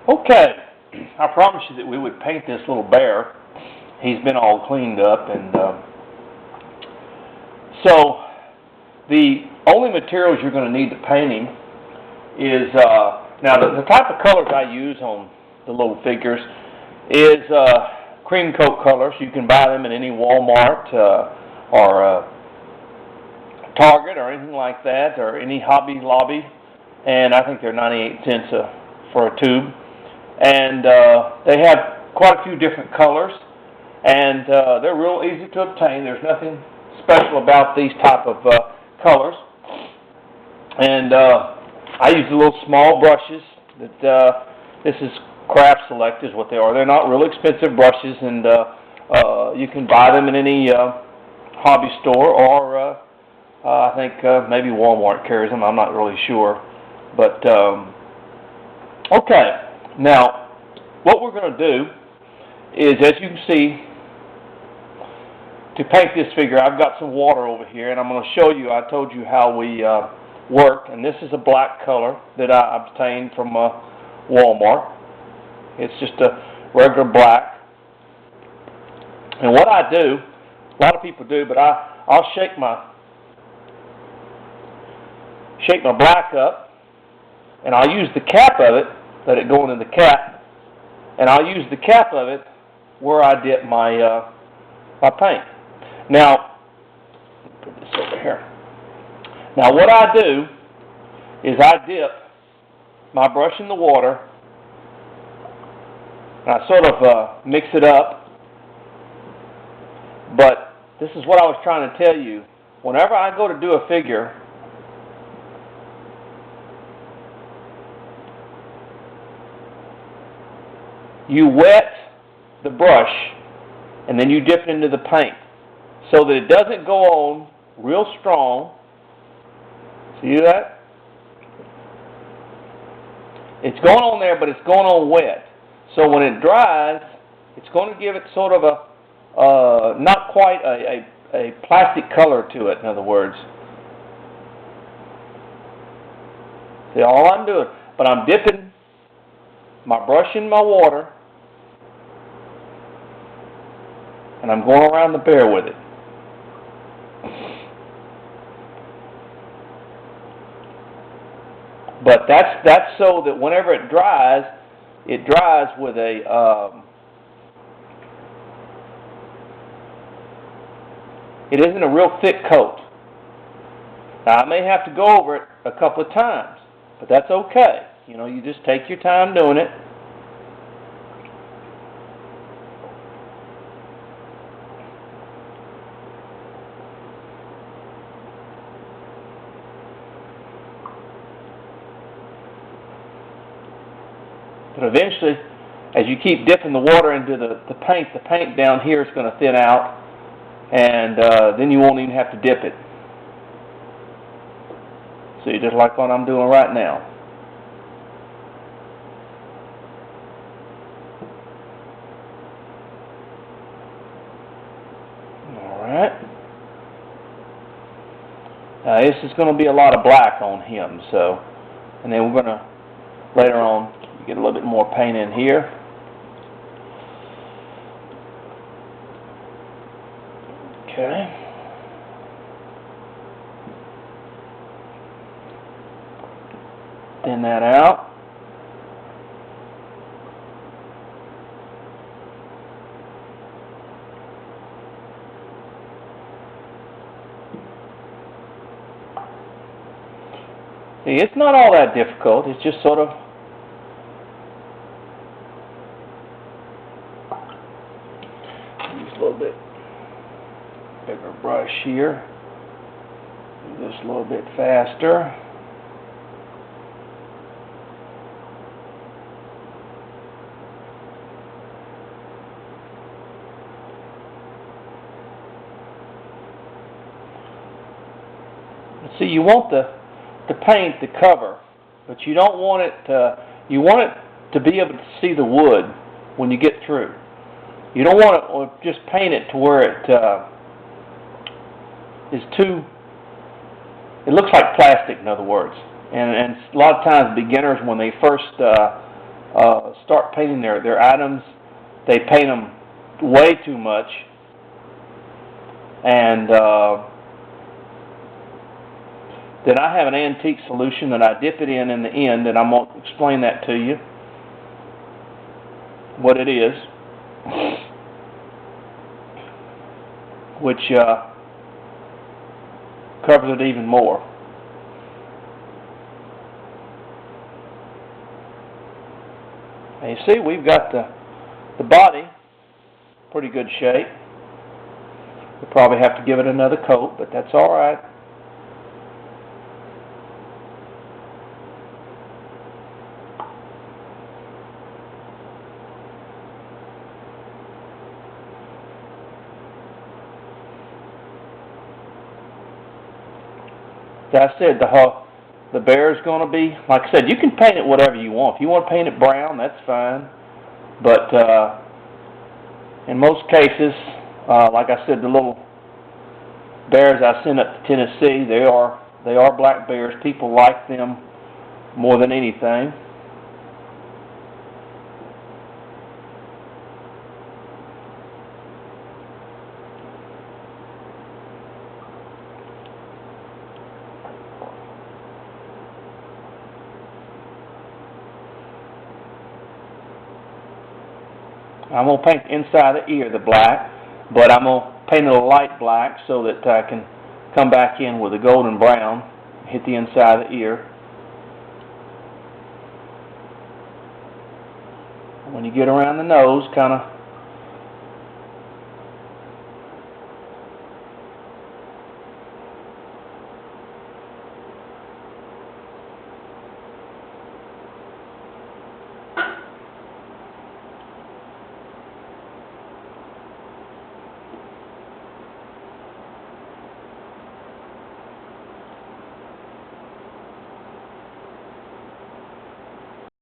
Okay, I promised you that we would paint this little bear. He's been all cleaned up, and so the only materials you're going to need to paint him is, now the type of colors I use on the little figures is cream coat colors. You can buy them in any Walmart or Target or anything like that, or any Hobby Lobby, and I think they're 98 cents for a tube. And they have quite a few different colors, and they're real easy to obtain. There's nothing special about these type of colors. And I use the little small brushes that this is Craft Select is what they are. They're not real expensive brushes, and you can buy them in any hobby store, or I think maybe Walmart carries them. I'm not really sure. But, okay. Now, what we're going to do is, as you can see, to paint this figure, I've got some water over here, and I'm going to show you, I told you how we work, and this is a black color that I obtained from Walmart. It's just a regular black. And what I do, a lot of people do, but I'll shake my black up, and I'll use the cap of it, let it go into the cap, and I'll use the cap of it where I dip my my paint. Now, put this over here. Now what I do is I dip my brush in the water, and I sort of mix it up, but this is what I was trying to tell you. Whenever I go to do a figure, you wet the brush, and then you dip it into the paint so that it doesn't go on real strong. See that? It's going on there, but it's going on wet. So when it dries, it's going to give it sort of a, not quite a plastic color to it, in other words. See, all I'm doing, but I'm dipping my brush in my water, and I'm going around the bear with it. But that's so that whenever it dries with a, it isn't a real thick coat. Now I may have to go over it a couple of times, but that's okay. You know, you just take your time doing it. But eventually, as you keep dipping the water into the paint down here is going to thin out, and then you won't even have to dip it. See, just like what I'm doing right now. Alright. Now this is going to be a lot of black on him, so, and then we're going to, later on, get a little bit more paint in here. Okay. Thin that out. See, it's not all that difficult. It's just sort of use a little bit bigger brush here. Do this a little bit faster. See, you want the paint to cover, but you don't want it to, you want it to be able to see the wood when you get through. You don't want to just paint it to where it is too, it looks like plastic, in other words. And a lot of times beginners, when they first start painting their items, they paint them way too much, and then I have an antique solution that I dip it in the end, and I'm going to explain that to you, what it is, which covers it even more. And you see, we've got the body pretty good shape. We'll probably have to give it another coat, but that's all right. As I said, the bear is going to be, like I said, you can paint it whatever you want. If you want to paint it brown, that's fine. But in most cases, like I said, the little bears I sent up to Tennessee, they are black bears. People like them more than anything. I'm going to paint the inside of the ear the black, but I'm going to paint it a light black so that I can come back in with a golden brown, hit the inside of the ear. When you get around the nose, kind of